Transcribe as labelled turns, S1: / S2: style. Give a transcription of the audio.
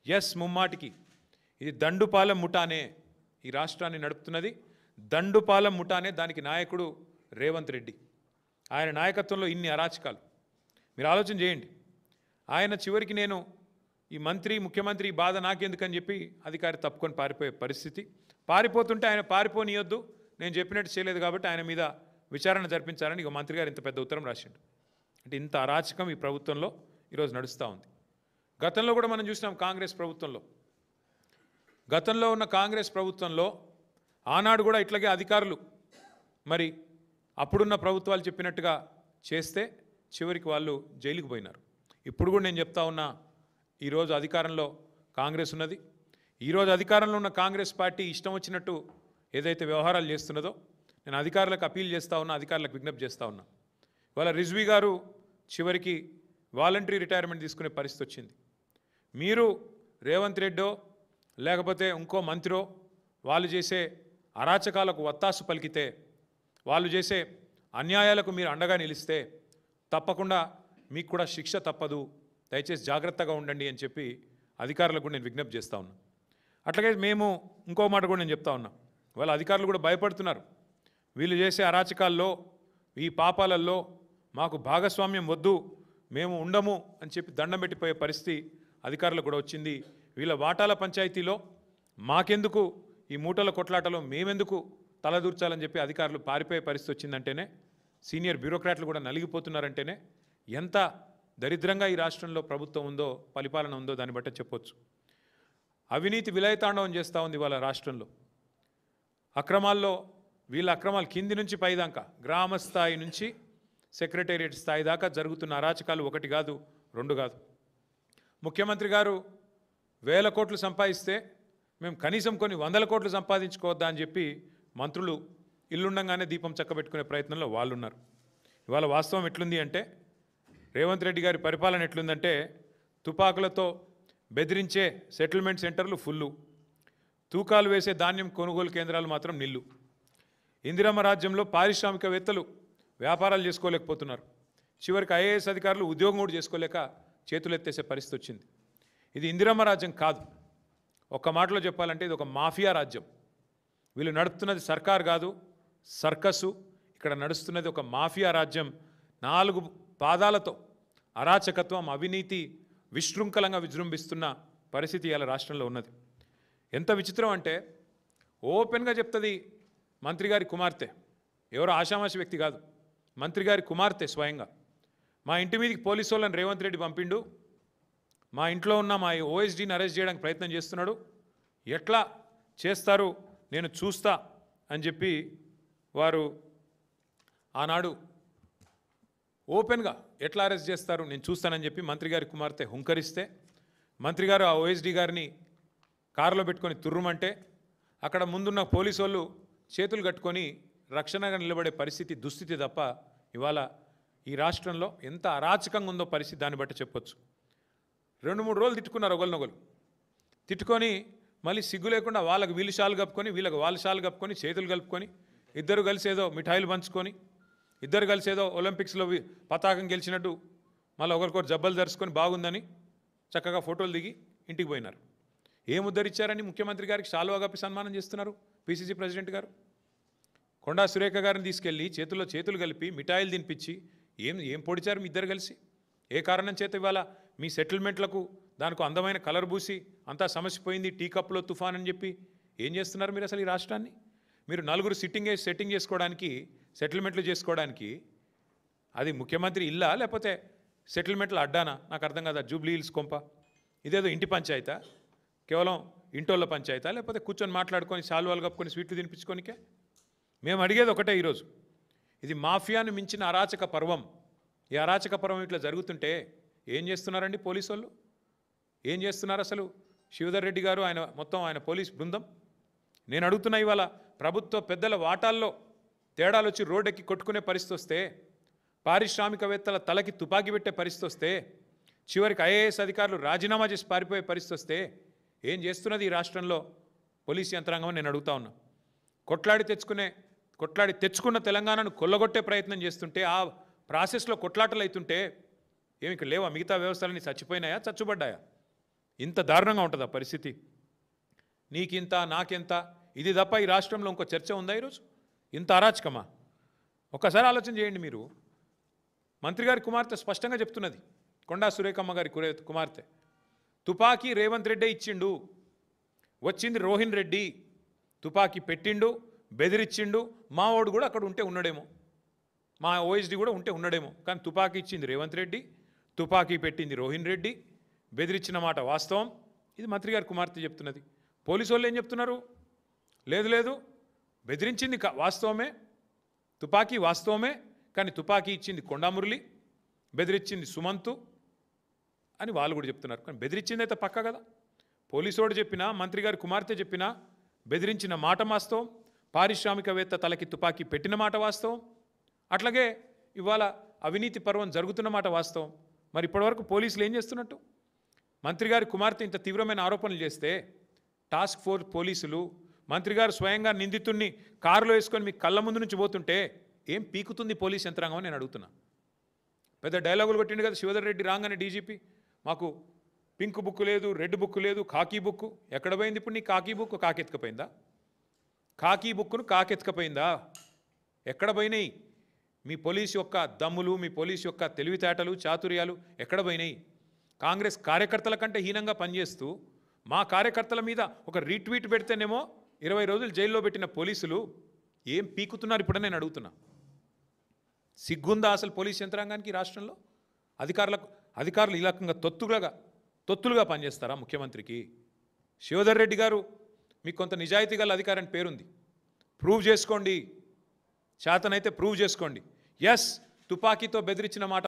S1: Yes, ముమ్మాటికి ఇది దండుపాలెం ముఠానే ఈ రాష్ట్రాన్ని నడుపుతున్నది. దండుపాలెం ముఠానే, దానికి నాయకుడు రేవంత్ రెడ్డి. ఆయన నాయకత్వంలో ఇన్ని అరాచకాలు. మీరు ఆలోచన చేయండి. ఆయన చివరికి నేను ఈ ముఖ్యమంత్రి బాధ నాకెందుకని చెప్పి అధికారి తప్పుకొని పారిపోయే పరిస్థితి. పారిపోతుంటే ఆయన పారిపోనియొద్దు, నేను చెప్పినట్టు చేయలేదు కాబట్టి ఆయన మీద విచారణ జరిపించాలని ఇక మంత్రి గారు ఇంత పెద్ద ఉత్తరం రాసిండు. అంటే ఇంత అరాచకం ఈ ప్రభుత్వంలో ఈరోజు నడుస్తూ ఉంది. గతంలో కూడా మనం చూసినాం కాంగ్రెస్ ప్రభుత్వంలో. గతంలో ఉన్న కాంగ్రెస్ ప్రభుత్వంలో ఆనాడు కూడా ఇట్లాగే అధికారులు మరి అప్పుడున్న ప్రభుత్వాలు చెప్పినట్టుగా చేస్తే చివరికి వాళ్ళు జైలుకు పోయినారు. ఇప్పుడు కూడా నేను చెప్తా ఉన్నా, ఈరోజు అధికారంలో కాంగ్రెస్ ఉన్నది. ఈరోజు అధికారంలో ఉన్న కాంగ్రెస్ పార్టీ ఇష్టం వచ్చినట్టు ఏదైతే వ్యవహారాలు చేస్తున్నదో నేను అధికారులకు అపీల్ చేస్తూ ఉన్నా, అధికారులకు విజ్ఞప్తి చేస్తూ ఉన్నా. ఇవాళ రిజ్వీ గారు చివరికి వాలంటరీ రిటైర్మెంట్ తీసుకునే పరిస్థితి వచ్చింది. మీరు రేవంత్ రెడ్డో లేకపోతే ఇంకో మంత్రో వాళ్ళు చేసే అరాచకాలకు వత్తాసు పలికితే, వాళ్ళు చేసే అన్యాయాలకు మీరు అండగా నిలిస్తే తప్పకుండా మీకు కూడా శిక్ష తప్పదు. దయచేసి జాగ్రత్తగా ఉండండి అని చెప్పి అధికారులకు కూడా నేను విజ్ఞప్తి చేస్తూ ఉన్నా. అట్లాగే మేము ఇంకో మాట కూడా నేను చెప్తా ఉన్నా, వాళ్ళ అధికారులు కూడా భయపడుతున్నారు. వీళ్ళు చేసే అరాచకాల్లో, ఈ పాపాలల్లో మాకు భాగస్వామ్యం వద్దు, మేము ఉండము అని చెప్పి దండం పెట్టిపోయే పరిస్థితి అధికారులకు కూడా వచ్చింది. వీళ్ళ వాటాల పంచాయతీలో మాకెందుకు, ఈ మూటల కొట్లాటలో మేమెందుకు తలదూర్చాలని చెప్పి అధికారులు పారిపోయే పరిస్థితి వచ్చిందంటేనే, సీనియర్ బ్యూరోక్రాట్లు కూడా నలిగిపోతున్నారంటేనే ఎంత దరిద్రంగా ఈ రాష్ట్రంలో ప్రభుత్వం ఉందో, పరిపాలన ఉందో దాన్ని బట్టి చెప్పొచ్చు. అవినీతి విలయతాండవం చేస్తూ ఉంది వాళ్ళ రాష్ట్రంలో. అక్రమాల్లో వీళ్ళ అక్రమాలు కింది నుంచి పైదాకా, గ్రామ స్థాయి నుంచి సెక్రటేరియట్ స్థాయి దాకా జరుగుతున్న అరాచకాలు ఒకటి కాదు, రెండు కాదు. ముఖ్యమంత్రి గారు 1000 కోట్లు సంపాదిస్తే మేము కనీసం కొన్ని 100 కోట్లు సంపాదించుకోవద్దా అని చెప్పి మంత్రులు ఇల్లుండగానే దీపం చక్కబెట్టుకునే ప్రయత్నంలో వాళ్ళు ఉన్నారు. ఇవాళ వాస్తవం ఎట్లుంది అంటే, రేవంత్ రెడ్డి గారి పరిపాలన ఎట్లుందంటే, తుపాకులతో బెదిరించే సెటిల్మెంట్ సెంటర్లు ఫుల్లు, తూకాలు వేసే ధాన్యం కొనుగోలు కేంద్రాలు మాత్రం నిల్లు. ఇందిరమ్మ రాజ్యంలో పారిశ్రామికవేత్తలు వ్యాపారాలు చేసుకోలేకపోతున్నారు. చివరికి ఐఏఎస్ అధికారులు ఉద్యోగం కూడా చేసుకోలేక చేతులెత్తేసే పరిస్థితి వచ్చింది. ఇది ఇందిరమ్మ రాజ్యం కాదు. ఒక్క మాటలో చెప్పాలంటే ఇది ఒక మాఫియా రాజ్యం. వీళ్ళు నడుపుతున్నది సర్కార్ కాదు, సర్కసు. ఇక్కడ నడుస్తున్నది ఒక మాఫియా రాజ్యం. 4 పాదాలతో అరాచకత్వం, అవినీతి విశృంఖలంగా విజృంభిస్తున్న పరిస్థితి ఇలా రాష్ట్రంలో ఉన్నది. ఎంత విచిత్రం అంటే, ఓపెన్గా చెప్తుంది మంత్రి గారి కుమార్తె, ఎవరో ఆషామాషి వ్యక్తి కాదు, మంత్రి గారి కుమార్తె స్వయంగా. మా ఇంటి మీదకి పోలీసు వాళ్ళని రేవంత్ రెడ్డి పంపిండు, మా ఇంట్లో ఉన్న మా ఓఎస్డీని అరెస్ట్ చేయడానికి ప్రయత్నం చేస్తున్నాడు, ఎట్లా చేస్తారు నేను చూస్తా అని చెప్పి వారు ఆనాడు ఓపెన్గా ఎట్లా అరెస్ట్ చేస్తారు నేను చూస్తానని చెప్పి మంత్రి గారి కుమార్తె హుంకరిస్తే, మంత్రి గారు ఆ ఓఎస్డీ గారిని కారులో పెట్టుకొని తుర్రుమంటే అక్కడ ముందున్న పోలీసు వాళ్ళు చేతులు కట్టుకొని రక్షణగా నిలబడే పరిస్థితి, దుస్థితి తప్ప ఇవాళ ఈ రాష్ట్రంలో ఎంత అరాచకంగా ఉందో పరిస్థితి దాన్ని బట్టి చెప్పొచ్చు. 2-3 రోజులు తిట్టుకున్నారు ఒకరినొకరు. తిట్టుకొని మళ్ళీ సిగ్గు లేకుండా వాళ్ళకి వీళ్ళు షాలు కప్పుకొని, వీళ్ళకి వాళ్ళ షాలు కప్పుకొని, చేతులు కలుపుకొని, ఇద్దరు కలిసి ఏదో మిఠాయిలు పంచుకొని, ఇద్దరు కలిసి ఏదో ఒలింపిక్స్లో పతాకం గెలిచినట్టు మళ్ళీ ఒకరికొకరు జబ్బలు ధరుచుకొని బాగుందని చక్కగా ఫోటోలు దిగి ఇంటికి పోయినారు. ఏం ఉద్ధరించారని ముఖ్యమంత్రి గారికి శాలువా కప్పి సన్మానం చేస్తున్నారు పిసిసి ప్రెసిడెంట్ గారు. కొండా సురేఖ గారిని తీసుకెళ్ళి చేతుల్లో చేతులు కలిపి మిఠాయిలు తినిపించి ఏం పొడిచారు మీ ఇద్దరు కలిసి? ఏ కారణం చేత ఇవాళ మీ సెటిల్మెంట్లకు దానికి అందమైన కలర్ పూసి అంతా సమస్య పోయింది, టీ కప్లో తుఫాన్ అని చెప్పి ఏం చేస్తున్నారు మీరు అసలు ఈ రాష్ట్రాన్ని? మీరు 4 సెట్టింగ్ చేసుకోవడానికి, సెటిల్మెంట్లు చేసుకోవడానికి అది ముఖ్యమంత్రి ఇల్లా లేకపోతే సెటిల్మెంట్లు అడ్డానా? నాకు అర్థం కాదు. జూబ్లీ హిల్స్ కొంప ఇదేదో ఇంటి పంచాయతా, కేవలం ఇంటోళ్ళ పంచాయతా, లేకపోతే కూర్చొని మాట్లాడుకొని శాలువాలు కప్పుకొని స్వీట్లు తినిపించుకోనికే? మేము అడిగేది ఒకటే ఈరోజు, ఇది మాఫియాను మించిన అరాచక పర్వం. ఈ అరాచక పర్వం ఇట్లా జరుగుతుంటే ఏం చేస్తున్నారండి పోలీసు వాళ్ళు? ఏం చేస్తున్నారు అసలు శివధర్ రెడ్డి గారు, ఆయన పోలీస్ బృందం? నేను అడుగుతున్నా, ఇవాళ ప్రభుత్వ పెద్దల వాటాల్లో తేడాలు వచ్చి రోడ్డెక్కి కొట్టుకునే పరిస్థితి వస్తే, పారిశ్రామికవేత్తల తలకి తుపాకీ పెట్టే పరిస్థితి వస్తే, చివరికి ఐఏఎస్ అధికారులు రాజీనామా చేసి పారిపోయే పరిస్థితి వస్తే ఏం చేస్తున్నది ఈ రాష్ట్రంలో పోలీస్ యంత్రాంగం అని నేను అడుగుతా ఉన్నా. కొట్లాడి తెచ్చుకున్న తెలంగాణను కొల్లగొట్టే ప్రయత్నం చేస్తుంటే, ఆ ప్రాసెస్లో కొట్లాటలు అవుతుంటే ఏమి ఇక్కడ లేవా? మిగతా వ్యవస్థలన్నీ చచ్చిపోయినాయా, చచ్చుబడ్డాయా? ఇంత దారుణంగా ఉంటుందా పరిస్థితి? నీకింత నాకెంత, ఇది తప్ప ఈ రాష్ట్రంలో ఇంకో చర్చ ఉందా ఈరోజు? ఇంత అరాచకమా? ఒక్కసారి ఆలోచన చేయండి మీరు. మంత్రి గారి కుమార్తె స్పష్టంగా చెప్తున్నది, కొండా సురేఖమ్మ గారి కుమార్తె, తుపాకీ రేవంత్ రెడ్డే ఇచ్చిండు, వచ్చింది రోహిన్ రెడ్డి, తుపాకీ పెట్టిండు, బెదిరించిండు, మా వాడు కూడా అక్కడ ఉంటే ఉన్నాడేమో, మా ఓఎస్డి కూడా ఉంటే ఉన్నాడేమో, కానీ తుపాకీ ఇచ్చింది రేవంత్ రెడ్డి, తుపాకీ పెట్టింది రోహిన్ రెడ్డి, బెదిరించిన మాట వాస్తవం. ఇది మంత్రి గారి కుమార్తె చెప్తున్నది. పోలీసు వాళ్ళు ఏం చెప్తున్నారు? లేదు లేదు, బెదిరించింది వాస్తవమే, తుపాకీ వాస్తవమే, కానీ తుపాకీ ఇచ్చింది కొండామురళి, బెదిరించింది సుమంతు అని వాళ్ళు కూడా చెప్తున్నారు. కానీ బెదిరించింది అయితే పక్క కదా. పోలీసోడు చెప్పినా, మంత్రి గారి కుమార్తె చెప్పినా, బెదిరించిన మాట వాస్తవం, పారిశ్రామికవేత్త తలకి తుపాకీ పెట్టిన మాట వాస్తవం, అట్లాగే ఇవాళ అవినీతి పర్వం జరుగుతున్న మాట వాస్తవం. మరి ఇప్పటివరకు పోలీసులు ఏం చేస్తున్నట్టు? మంత్రి గారి కుమార్తె ఇంత తీవ్రమైన ఆరోపణలు చేస్తే టాస్క్ ఫోర్స్ పోలీసులు, మంత్రి గారు స్వయంగా నిందితుడిని కారులో వేసుకొని మీ కళ్ళ ముందు నుంచి పోతుంటే ఏం పీకుతుంది పోలీస్ యంత్రాంగం అని నేను అడుగుతున్నా. పెద్ద డైలాగులు కొట్టిండు కదా శివధర్ రెడ్డి రాగానే డీజీపీ, మాకు పింక్ బుక్ లేదు, రెడ్ బుక్ లేదు, కాకీ బుక్. ఎక్కడ పోయింది ఇప్పుడు నీ కాకీ బుక్? కాకెత్తుకపోయిందా? కాకీ బుక్ను కాకెత్తుకపోయిందా? ఎక్కడ పోయినాయి మీ పోలీసు యొక్క దమ్ములు, మీ పోలీసు యొక్క తెలివితేటలు, చాతుర్యాలు ఎక్కడ పోయినాయి? కాంగ్రెస్ కార్యకర్తల కంటే హీనంగా పనిచేస్తూ మా కార్యకర్తల మీద ఒక రీట్వీట్ పెడితేనేమో 20 రోజులు జైల్లో పెట్టిన పోలీసులు ఏం పీకుతున్నారు ఇప్పుడని నేను అడుగుతున్నా. సిగ్గుందా అసలు పోలీస్ యంత్రాంగానికి రాష్ట్రంలో? అధికారులు ఈ రకంగా తొత్తులుగా పనిచేస్తారా ముఖ్యమంత్రికి? శివధర్ రెడ్డి గారు, మీకు కొంత నిజాయితీ గల అధికారాన్ని పేరుంది, ప్రూవ్ చేసుకోండి, చేతనైతే ప్రూవ్ చేసుకోండి. ఎస్, తుపాకీతో బెదిరించిన మాట